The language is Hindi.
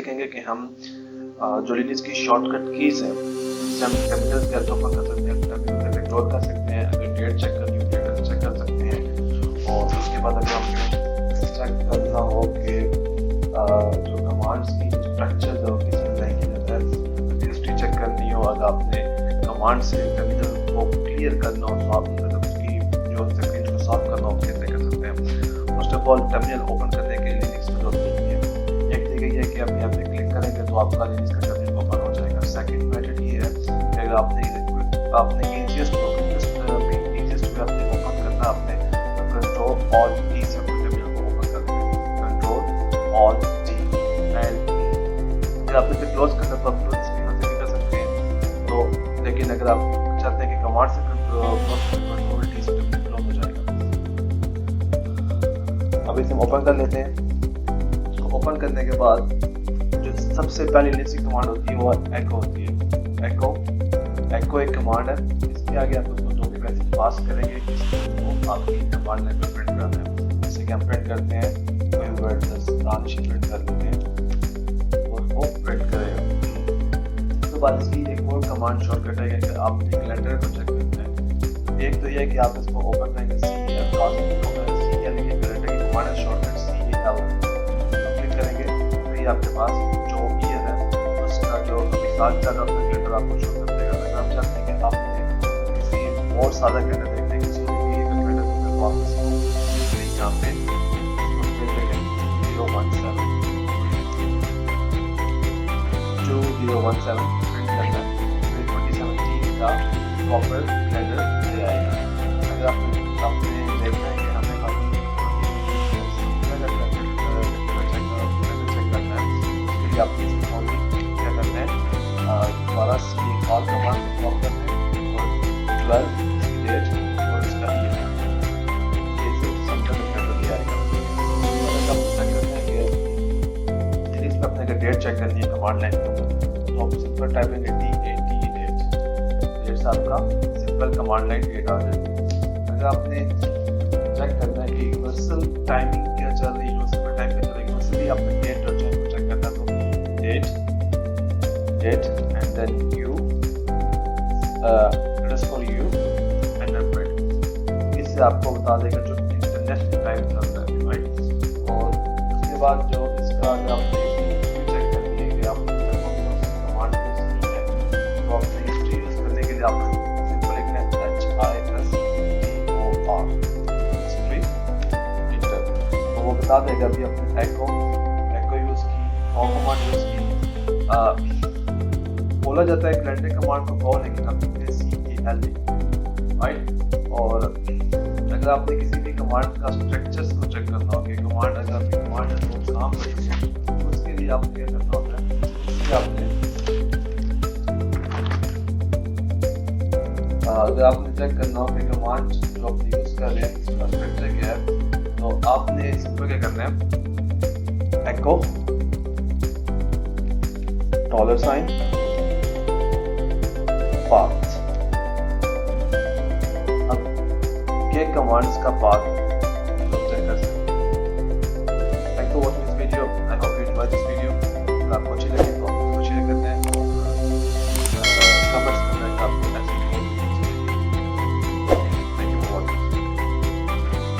देखेंगे कि हम जो लिनक्स की शॉर्टकट कीज हैं जिससे हम टर्मिनल कैसे ओपन कर सकते हैं, टर्मिनल कैसे क्लोज कर सकते हैं, अगर डेट चेक करनी हो डेट चेक कर सकते हैं। और उसके बाद अगर हमें चेक करना हो कि जो कमांड्स की स्ट्रक्चर हो किस लैंग्वेज में, हिस्ट्री चेक करनी हो, अगर आपने कमांड से टर्मिनल को क्लियर करना हो तो आप मतलब उसकी जो स्क्रीन को साफ करना हो कैसे कर सकते हैं। First of all terminal open करने के लिए लिनक्स में जरूरत नहीं है। एक तरीका ये है कि आप यहाँ पे क्लिक करेंगे तो आपका लिनक्स का टर्मिनल ओपन हो जाएगा। सेकंड मेथड ये है कि अगर आपने ईजीएस्ट वे आपने ओपन करना आपने कंट्रोल ऑल्ट टी से अपने टर्मिनल को ओपन करना है। कंट्रोल ऑल्ट टी एंड अगर आपने इसे क्लोज करना तो आप क्लोज स्क्रीन से भी कर सकते हैं। तो लेकिन अगर आप चाहते हैं कि कमांड से कंट्रोल टी से टर्मिनल क्लोज हो जाएगा। अब इसे ओपन कर लेते हैं। इसको ओपन करने के बाद जो सबसे पहली लिनक्स की कमांड होती है वो एको होती है। एको एक कमांड है, इसके आगे आप उसको जो भी मैसेज पास करेंगे वो आपकी कमांड लाइन में प्रिंट करना है। जैसे कि हम प्रिंट करते हैं कोई वर्ड दानिश प्रिंट कर लेते हैं और वो प्रिंट करेगा। उसके बाद इसकी एक और कमांड शॉर्टकट है कि आप एक लेटर को चेक करते हैं। एक तो ये है कि आप इसको ओपन करेंगे CL लिखे लेटर की कमांड है शॉर्टकट CL क्लिक करेंगे तो ये आपके पास जो ईयर है उसका जो मिसाल का लेटर आपको शो कर देगा। अगर आप चाहते हैं कि आपने किसी और सादा लेटर देखने की चीज़ है ये लेटर तो आप इसको यहाँ पे 2017 प्रिंट करना है। 2017 का प्रॉपर कैलेंडर ले आएगा। अगर आपने देखना है कि हमें चेक करना है उसके लिए आपको क्या करना है, दोबारा से कॉल कमांड कॉल करना है और 12 डेट और इसका ईयर ये सिंपल कैलेंडर ले आएगा। अगर आप चेक करते हैं कि इसमें अपने अगर डेट चेक करनी है कमांड लाइन के ऊपर तो आप सिंपल टाइप करेंगे डेट से आपका सिंपल कमांड लाइन डेट आ जाएगी। अगर आपने चेक करना है कि यूनिवर्सल टाइमिंग क्या चल रही है, यूनिवर्सल टाइम क्या चल रही है, यूनिवर्सली आपने डेट और टाइम को चेक करना है तो date and then U underscore U and then print. इससे आपको बता देगा जो इंटरनेशनल टाइम चल रहा है, राइट। और उसके बाद जो इसका अगर आपने चेक करनी है कि आपने कमांड यूज की है तो आपने हिस्ट्री यूज करने के लिए आपने सिंपल लिखना है HISTOR हिस्ट्री इंटर तो वो बता देगा अभी आपने एको यूज की और कमांड यूज की। बोला जाता है कैलेंडर कमांड को कॉल लेकिन आप लिखते हैं CAL राइट। और अगर आपने किसी भी कमांड का स्ट्रक्चर्स को चेक करना हो कि कमांड अगर आपकी कमांड है तो काम करेगी तो उसके लिए आपको क्या करना होता है कि आपने अगर आपने चेक करना हो कि कमांड जो आप यूज कर रहे हैं उसका स्ट्रक्चर क्या है तो आपने इसको क्या करना है एको $, पाथ। अब के कमांड्स का पाथ